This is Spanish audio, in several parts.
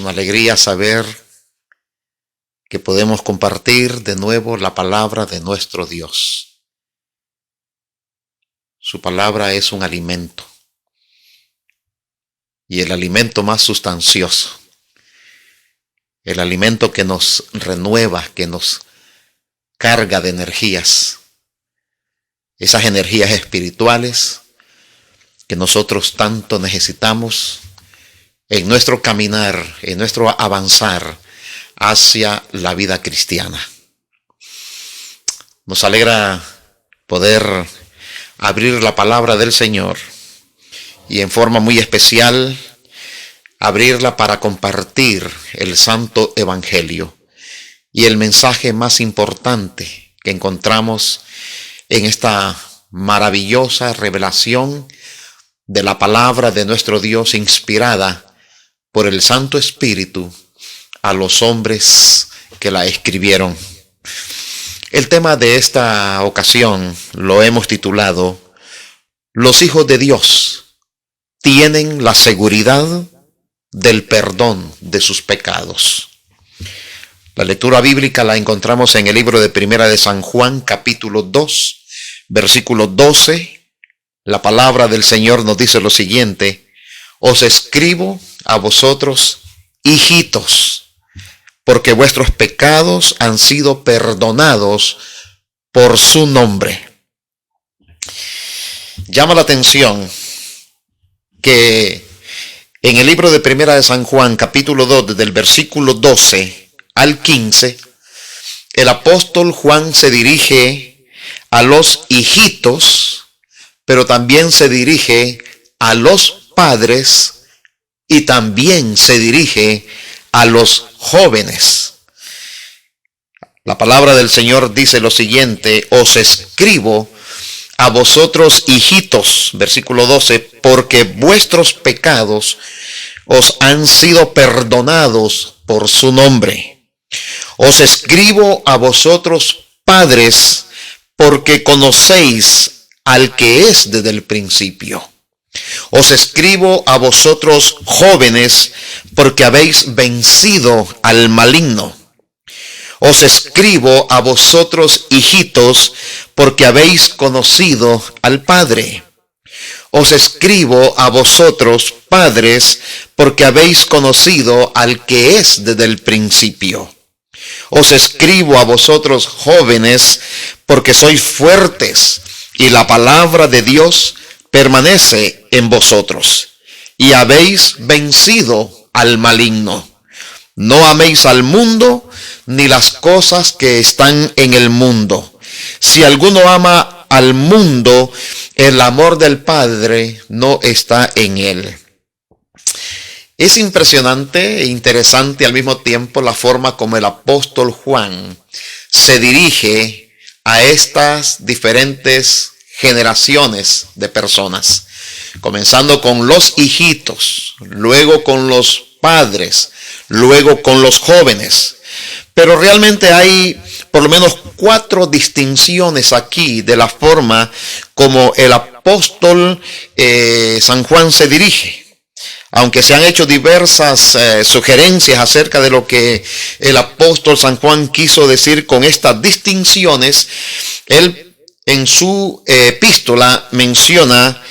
una alegría saber que podemos compartir de nuevo la palabra de nuestro Dios. Su palabra es un alimento, y el alimento más sustancioso, el alimento que nos renueva, que nos carga de energías, esas energías espirituales que nosotros tanto necesitamos en nuestro caminar, en nuestro avanzar hacia la vida cristiana. Nos alegra poder abrir la palabra del Señor y en forma muy especial abrirla para compartir el Santo Evangelio y el mensaje más importante que encontramos en esta maravillosa revelación de la palabra de nuestro Dios inspirada por el Santo Espíritu a los hombres que la escribieron. El tema de esta ocasión lo hemos titulado: Los hijos de Dios tienen la seguridad del perdón de sus pecados. La lectura bíblica la encontramos en el libro de Primera de San Juan, capítulo 2, versículo 12. La palabra del Señor nos dice lo siguiente: Os escribo a vosotros, hijitos, porque vuestros pecados han sido perdonados por su nombre. Llama la atención que en el libro de Primera de San Juan, capítulo 2, desde el versículo 12 al 15, el apóstol Juan se dirige a los hijitos, pero también se dirige a los padres y también se dirige a los jóvenes. La palabra del Señor dice lo siguiente: Os escribo a vosotros, hijitos, versículo 12, porque vuestros pecados os han sido perdonados por su nombre. Os escribo a vosotros, padres, porque conocéis al que es desde el principio. Os escribo a vosotros, jóvenes, porque habéis vencido al maligno. Os escribo a vosotros, hijitos, porque habéis conocido al Padre. Os escribo a vosotros, padres, porque habéis conocido al que es desde el principio. Os escribo a vosotros, jóvenes, porque sois fuertes, y la palabra de Dios permanece en vosotros, y habéis vencido al maligno. No améis al mundo, ni las cosas que están en el mundo. Si alguno ama al mundo, el amor del Padre no está en él. Es impresionante e interesante al mismo tiempo la forma como el apóstol Juan se dirige a estas diferentes generaciones de personas, comenzando con los hijitos, luego con los padres, luego con los jóvenes. Pero realmente hay por lo menos 4 distinciones aquí de la forma como el apóstol San Juan se dirige. Aunque se han hecho diversas sugerencias acerca de lo que el apóstol San Juan quiso decir con estas distinciones, él en su epístola menciona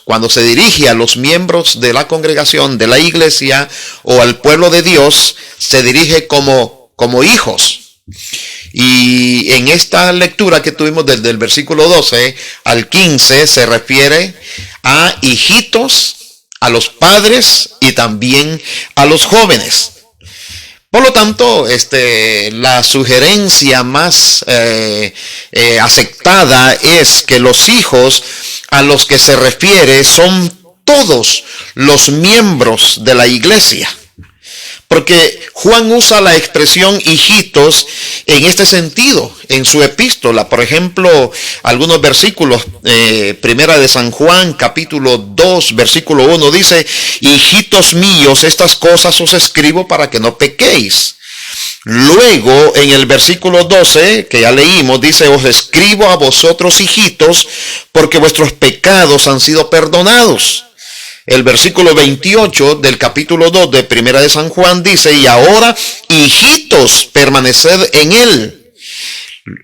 cuando se dirige a los miembros de la congregación, de la iglesia o al pueblo de Dios, se dirige como hijos. Y en esta lectura que tuvimos desde el versículo 12 al 15 se refiere a hijitos, a los padres y también a los jóvenes. Por lo tanto, la sugerencia más aceptada es que los hijos a los que se refiere son todos los miembros de la iglesia. Porque Juan usa la expresión hijitos en este sentido, en su epístola. Por ejemplo, algunos versículos, Primera de San Juan, capítulo 2, versículo 1, dice: Hijitos míos, estas cosas os escribo para que no pequéis. Luego, en el versículo 12, que ya leímos, dice: Os escribo a vosotros, hijitos, porque vuestros pecados han sido perdonados. el versículo 28 del capítulo 2 de Primera de San Juan dice: y ahora, hijitos, permaneced en él.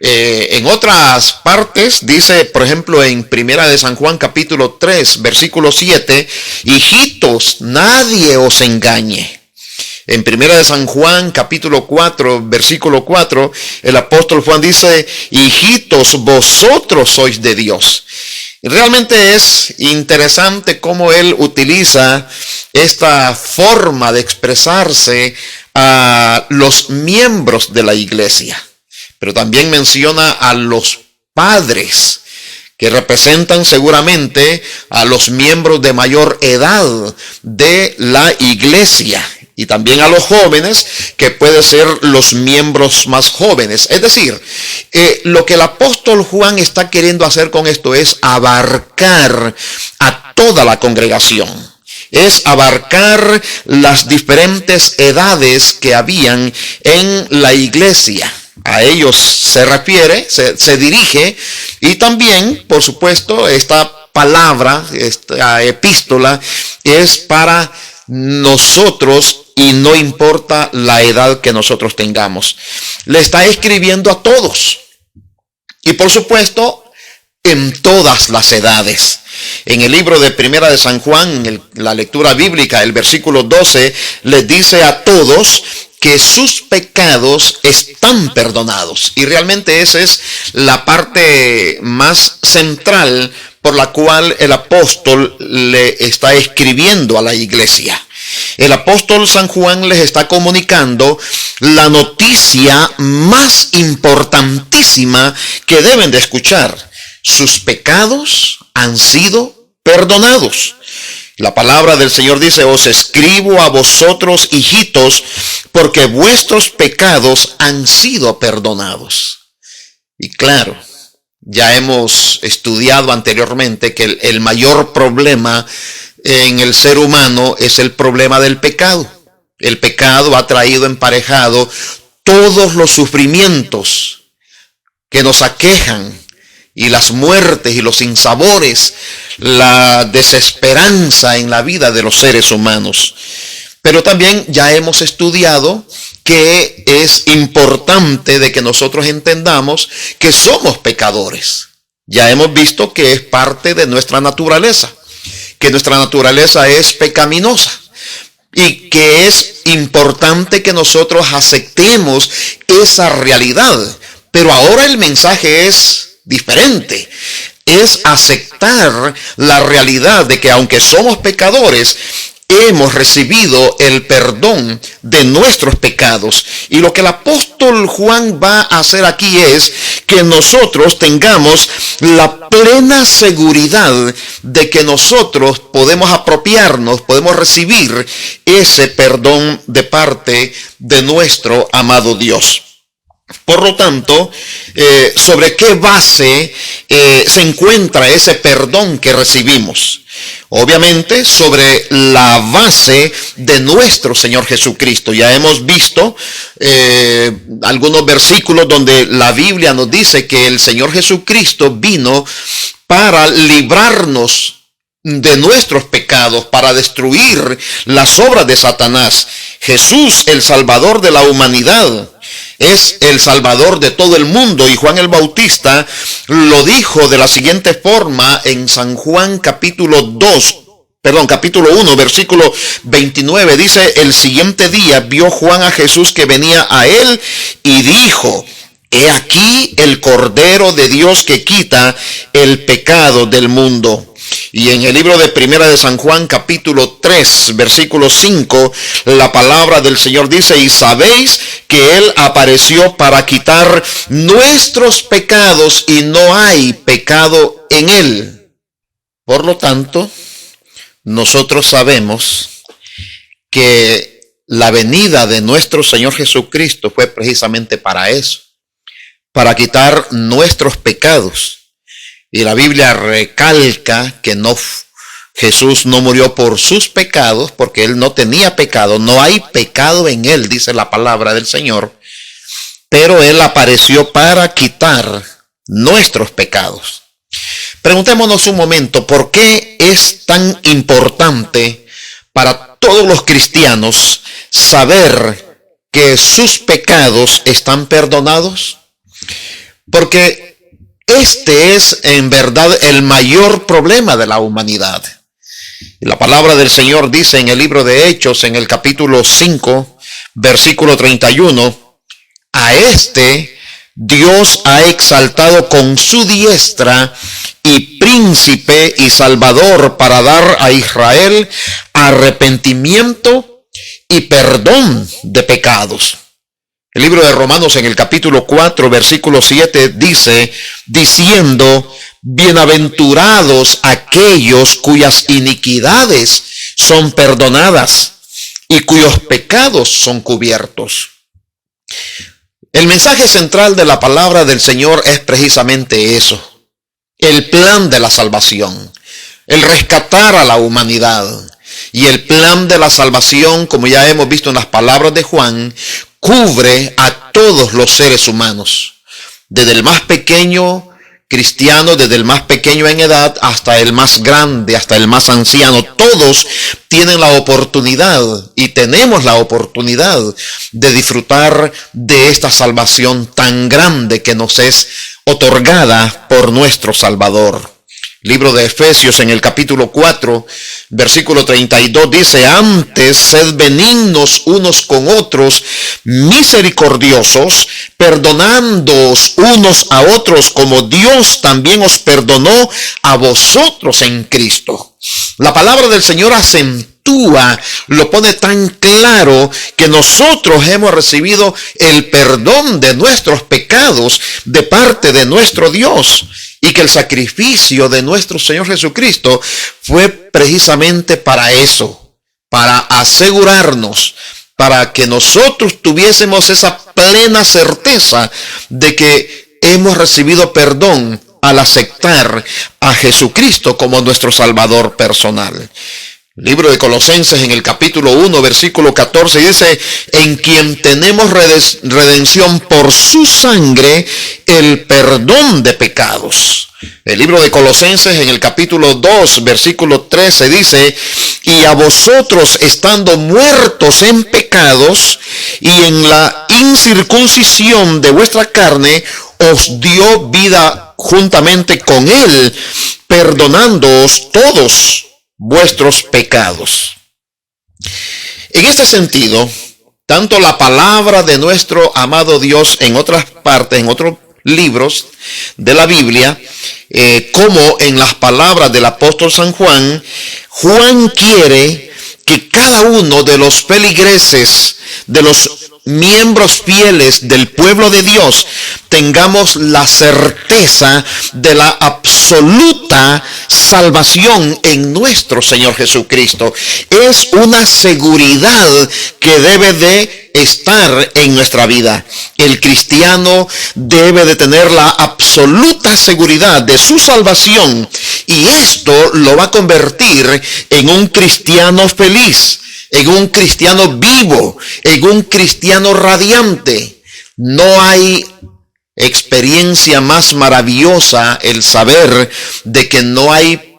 En otras partes dice, por ejemplo, en Primera de San Juan capítulo 3 versículo 7: hijitos, nadie os engañe. En Primera de San Juan capítulo 4 versículo 4, el apóstol Juan dice: hijitos, vosotros sois de Dios. Y realmente es interesante cómo él utiliza esta forma de expresarse a los miembros de la iglesia. Pero también menciona a los padres, que representan seguramente a los miembros de mayor edad de la iglesia. Y también a los jóvenes, que pueden ser los miembros más jóvenes. Es decir, lo que el apóstol Juan está queriendo hacer con esto es abarcar a toda la congregación. Es abarcar las diferentes edades que habían en la iglesia. A ellos se refiere, se dirige, y también, por supuesto, esta palabra, esta epístola, es para nosotros y no importa la edad que nosotros tengamos. Le está escribiendo a todos y, por supuesto, en todas las edades. En el libro de Primera de San Juan, la lectura bíblica, el versículo 12, les dice a todos que sus pecados están perdonados. Y realmente esa es la parte más central por la cual el apóstol le está escribiendo a la iglesia. El apóstol San Juan les está comunicando la noticia más importantísima que deben de escuchar. Sus pecados han sido perdonados. La palabra del Señor dice: os escribo a vosotros, hijitos, porque vuestros pecados han sido perdonados. Y claro, ya hemos estudiado anteriormente que el mayor problema en el ser humano es el problema del pecado. El pecado ha traído emparejado todos los sufrimientos que nos aquejan, y las muertes y los sinsabores, la desesperanza en la vida de los seres humanos. Pero también ya hemos estudiado que es importante de que nosotros entendamos que somos pecadores. Ya hemos visto que es parte de nuestra naturaleza, que nuestra naturaleza es pecaminosa, y que es importante que nosotros aceptemos esa realidad. Pero ahora el mensaje es diferente. Es aceptar la realidad de que aunque somos pecadores, hemos recibido el perdón de nuestros pecados. Y lo que el apóstol Juan va a hacer aquí es que nosotros tengamos la plena seguridad de que nosotros podemos apropiarnos, podemos recibir ese perdón de parte de nuestro amado Dios. Por lo tanto, ¿sobre qué base se encuentra ese perdón que recibimos? Obviamente sobre la base de nuestro Señor Jesucristo. Ya hemos visto algunos versículos donde la Biblia nos dice que el Señor Jesucristo vino para librarnos de nuestros pecados, para destruir las obras de Satanás. Jesús, el Salvador de la humanidad, es el Salvador de todo el mundo. Y Juan el Bautista lo dijo de la siguiente forma en San Juan capítulo 1, versículo 29. Dice: el siguiente día vio Juan a Jesús que venía a él y dijo: he aquí el Cordero de Dios que quita el pecado del mundo. Y en el libro de Primera de San Juan capítulo 3 versículo 5, la palabra del Señor dice: y sabéis que Él apareció para quitar nuestros pecados y no hay pecado en Él. Por lo tanto, nosotros sabemos que la venida de nuestro Señor Jesucristo fue precisamente para eso, para quitar nuestros pecados. Y la Biblia recalca que Jesús no murió por sus pecados, porque Él no tenía pecado. No hay pecado en Él, dice la palabra del Señor. Pero Él apareció para quitar nuestros pecados. Preguntémonos un momento, ¿por qué es tan importante para todos los cristianos saber que sus pecados están perdonados? Porque este es en verdad el mayor problema de la humanidad. Y la palabra del Señor dice en el libro de Hechos, en el capítulo 5, versículo 31, a este Dios ha exaltado con su diestra y príncipe y salvador para dar a Israel arrepentimiento y perdón de pecados. El libro de Romanos en el capítulo 4, versículo 7 dice, diciendo, bienaventurados aquellos cuyas iniquidades son perdonadas y cuyos pecados son cubiertos. El mensaje central de la palabra del Señor es precisamente eso. El plan de la salvación, el rescatar a la humanidad. Y el plan de la salvación, como ya hemos visto en las palabras de Juan, cubre a todos los seres humanos, desde el más pequeño cristiano, desde el más pequeño en edad hasta el más grande, hasta el más anciano. Todos tienen la oportunidad y tenemos la oportunidad de disfrutar de esta salvación tan grande que nos es otorgada por nuestro Salvador. Libro de Efesios en el capítulo 4, versículo 32 dice, antes sed benignos unos con otros, misericordiosos, perdonándoos unos a otros como Dios también os perdonó a vosotros en Cristo. La palabra del Señor acentúa, lo pone tan claro que nosotros hemos recibido el perdón de nuestros pecados de parte de nuestro Dios. Y que el sacrificio de nuestro Señor Jesucristo fue precisamente para eso, para asegurarnos, para que nosotros tuviésemos esa plena certeza de que hemos recibido perdón al aceptar a Jesucristo como nuestro Salvador personal. Libro de Colosenses en el capítulo 1, versículo 14 dice, en quien tenemos redención por su sangre, el perdón de pecados. El libro de Colosenses en el capítulo 2, versículo 13 dice, y a vosotros estando muertos en pecados y en la incircuncisión de vuestra carne, os dio vida juntamente con él, perdonándoos todos vuestros pecados. En este sentido, tanto la palabra de nuestro amado Dios en otras partes, en otros libros de la Biblia, como en las palabras del apóstol San Juan, Juan quiere que cada uno de los feligreses, de los miembros fieles del pueblo de Dios, tengamos la certeza de la absoluta salvación en nuestro Señor Jesucristo. Es una seguridad que debe de estar en nuestra vida. El cristiano debe de tener la absoluta seguridad de su salvación, y esto lo va a convertir en un cristiano feliz, en un cristiano vivo, en un cristiano radiante. No hay experiencia más maravillosa el saber de que no hay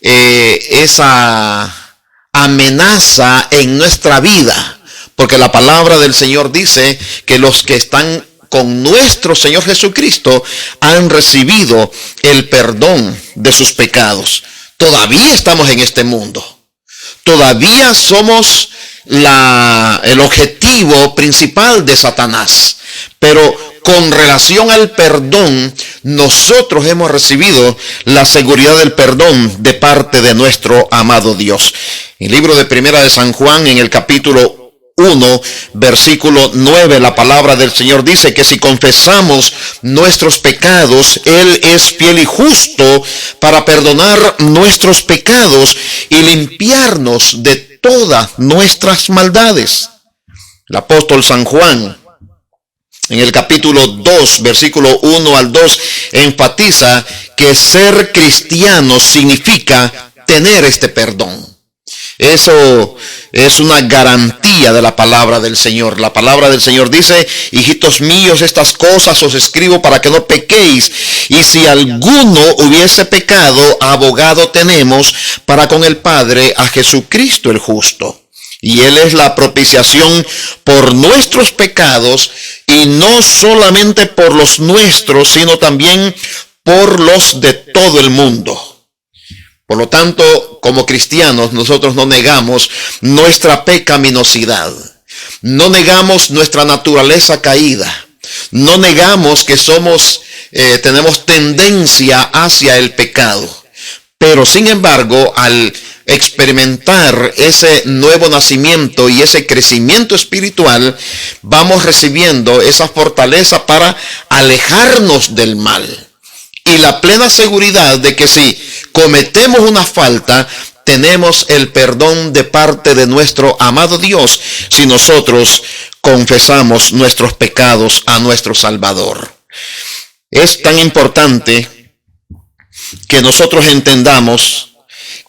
esa amenaza en nuestra vida, porque la palabra del Señor dice que los que están con nuestro Señor Jesucristo han recibido el perdón de sus pecados. Todavía estamos en este mundo. Todavía somos el objetivo principal de Satanás. Pero con relación al perdón, nosotros hemos recibido la seguridad del perdón de parte de nuestro amado Dios. En el libro de Primera de San Juan, en el capítulo 1, versículo 9, la palabra del Señor dice que si confesamos nuestros pecados, Él es fiel y justo para perdonar nuestros pecados y limpiarnos de todas nuestras maldades. El apóstol San Juan, en el capítulo 2, versículo 1 al 2, enfatiza que ser cristiano significa tener este perdón. Eso es una garantía profecía de la palabra del Señor. La palabra del Señor dice: hijitos míos, estas cosas os escribo para que no pequéis. Y si alguno hubiese pecado, abogado tenemos para con el Padre, a Jesucristo el justo. Y Él es la propiciación por nuestros pecados, y no solamente por los nuestros, sino también por los de todo el mundo. Por lo tanto, como cristianos, nosotros no negamos nuestra pecaminosidad, no negamos nuestra naturaleza caída, no negamos que tenemos tendencia hacia el pecado. Pero sin embargo, al experimentar ese nuevo nacimiento y ese crecimiento espiritual, vamos recibiendo esa fortaleza para alejarnos del mal. Y la plena seguridad de que si cometemos una falta, tenemos el perdón de parte de nuestro amado Dios si nosotros confesamos nuestros pecados a nuestro Salvador. Es tan importante que nosotros entendamos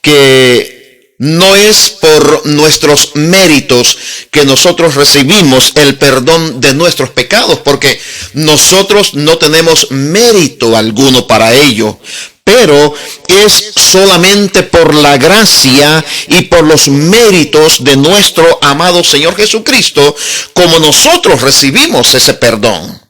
que no es por nuestros méritos que nosotros recibimos el perdón de nuestros pecados, porque nosotros no tenemos mérito alguno para ello, pero es solamente por la gracia y por los méritos de nuestro amado Señor Jesucristo como nosotros recibimos ese perdón.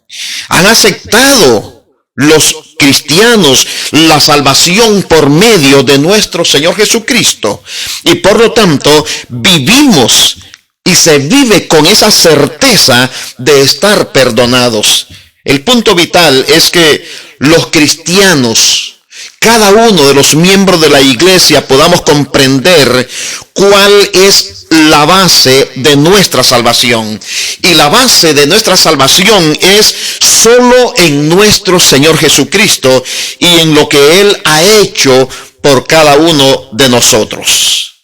Han aceptado los cristianos la salvación por medio de nuestro Señor Jesucristo, y por lo tanto vivimos y se vive con esa certeza de estar perdonados. El punto vital es que los cristianos, cada uno de los miembros de la iglesia, podamos comprender cuál es la base de nuestra salvación. Y la base de nuestra salvación es solo en nuestro Señor Jesucristo y en lo que Él ha hecho por cada uno de nosotros.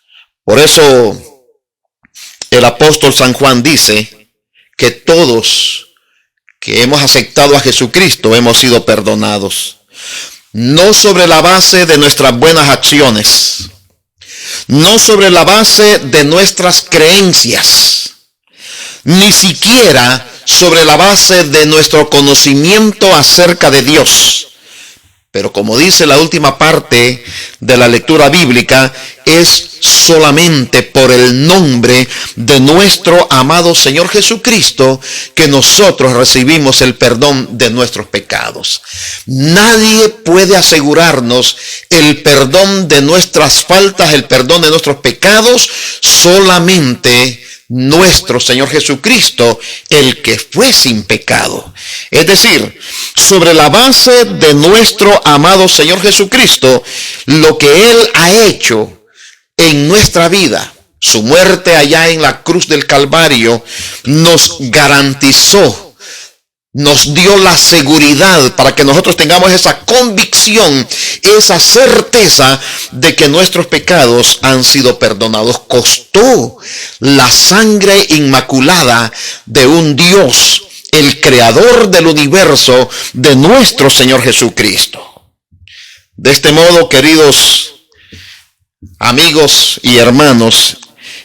Por eso el apóstol San Juan dice que todos que hemos aceptado a Jesucristo hemos sido perdonados. No sobre la base de nuestras buenas acciones, no sobre la base de nuestras creencias, ni siquiera sobre la base de nuestro conocimiento acerca de Dios. Pero como dice la última parte de la lectura bíblica, es solamente por el nombre de nuestro amado Señor Jesucristo que nosotros recibimos el perdón de nuestros pecados. Nadie puede asegurarnos el perdón de nuestras faltas, el perdón de nuestros pecados, solamente nuestro Señor Jesucristo, el que fue sin pecado. Es decir, sobre la base de nuestro amado Señor Jesucristo, lo que Él ha hecho en nuestra vida, su muerte allá en la cruz del Calvario, nos garantizó, nos dio la seguridad para que nosotros tengamos esa convicción, esa certeza de que nuestros pecados han sido perdonados. Costó la sangre inmaculada de un Dios, el creador del universo, de nuestro Señor Jesucristo. De este modo, queridos amigos y hermanos,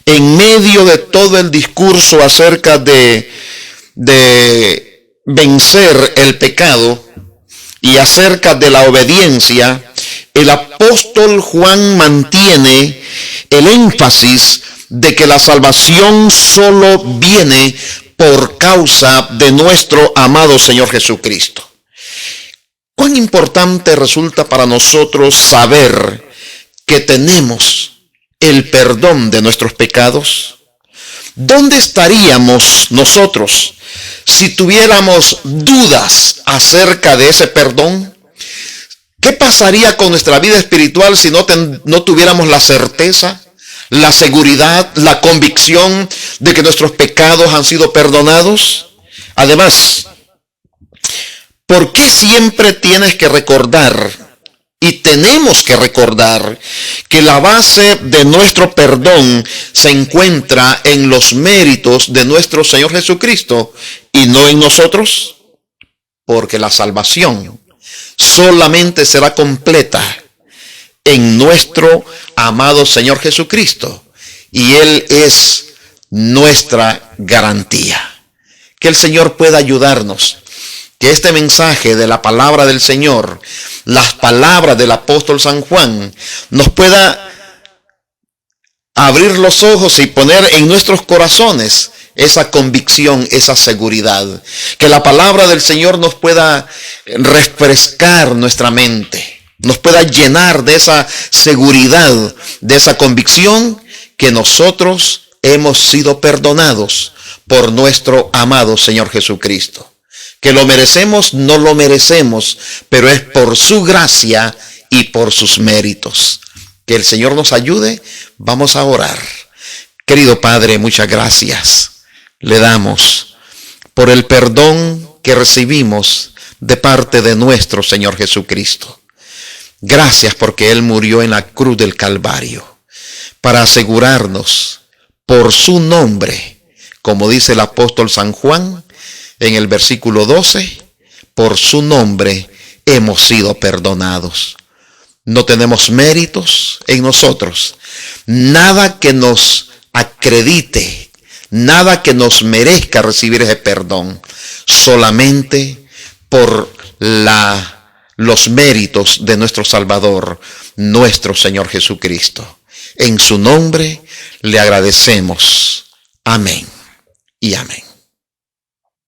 en medio de todo el discurso acerca de vencer el pecado y acerca de la obediencia, el apóstol Juan mantiene el énfasis de que la salvación solo viene por causa de nuestro amado Señor Jesucristo. ¿Cuán importante resulta para nosotros saber que tenemos el perdón de nuestros pecados? ¿Dónde estaríamos nosotros si tuviéramos dudas acerca de ese perdón? ¿Qué pasaría con nuestra vida espiritual si no tuviéramos la certeza, la seguridad, la convicción de que nuestros pecados han sido perdonados? Además, ¿por qué siempre tienes que recordar y tenemos que recordar que la base de nuestro perdón se encuentra en los méritos de nuestro Señor Jesucristo y no en nosotros? Porque la salvación solamente será completa en nuestro amado Señor Jesucristo, y Él es nuestra garantía. Que el Señor pueda ayudarnos. Que este mensaje de la palabra del Señor, las palabras del apóstol San Juan, nos pueda abrir los ojos y poner en nuestros corazones esa convicción, esa seguridad. Que la palabra del Señor nos pueda refrescar nuestra mente, nos pueda llenar de esa seguridad, de esa convicción que nosotros hemos sido perdonados por nuestro amado Señor Jesucristo. Que lo merecemos, no lo merecemos, pero es por su gracia y por sus méritos. Que el Señor nos ayude. Vamos a orar. Querido Padre, muchas gracias le damos por el perdón que recibimos de parte de nuestro Señor Jesucristo. Gracias porque Él murió en la cruz del Calvario para asegurarnos por su nombre, como dice el apóstol San Juan en el versículo 12, por su nombre hemos sido perdonados. No tenemos méritos en nosotros, nada que nos acredite, nada que nos merezca recibir ese perdón, solamente por los méritos de nuestro Salvador, nuestro Señor Jesucristo. En su nombre le agradecemos. Amén y amén.